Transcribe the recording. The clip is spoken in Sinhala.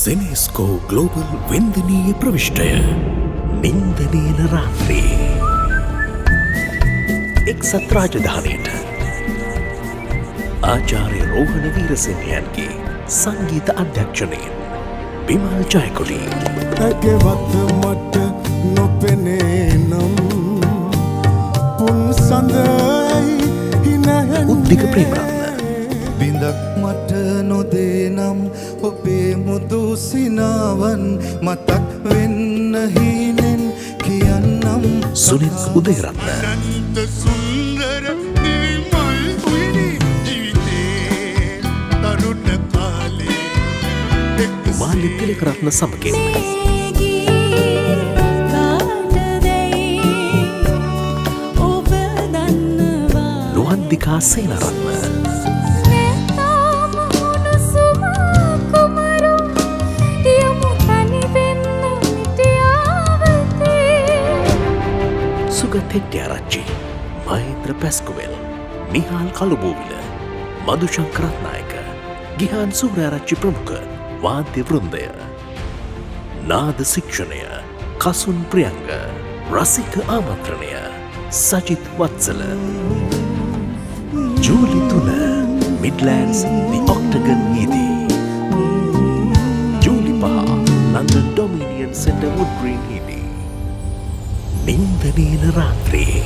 සෙනස්කෝ ග්ලෝබල් වෙන්දනීය ප්‍රවිෂ්ටය නින්දනීන රාත්‍රී එක්සත් රාජධානයට ආචාර්ය රෝහණ වීරසිංහයන්ගේ සංගීත අධ්‍යක්ෂණයෙන් බිමල් ජයකොඩි ඇගෙවත මට නොපෙනේ නම් පුන් සඳයි හිනහැන්නේ උද්දික ප්‍රේමරත්න බිඳක් මට නොදේ නම් ඔබේ මුදු සිනාවන් මතක් වෙන්න හීනෙන් කියන්නම් සුනිල් උදයරත්න අනන්ත සුන්දර නිවිමල් උයනි ජීවිතේ තරුණ කාලේ මාලි තිලකරත්න සමගින් නුහන්දිකා සේනරත්න සුගත් හෙට්ටිආරච්චි මහේන්ද්‍ර පැස්කුවෙල් නිහාල් කළුබෝවිල මදුශංකරත්නායක ගිහාන් සූරාරච්චි ප්‍රමුඛ වාද්‍ය වෘන්දය නාද ශික්ෂණය කසුන් ප්‍රියංග රසික ආමන්ත්‍රණය සජිත් වත්සල ජූලි 3 මිඩ්ලෑන්ඩ්ස් දි ඔක්ටගන් හිදී ජූලි 5 London Dominion centre wood green හිදී නින්දනීන රාත්‍රී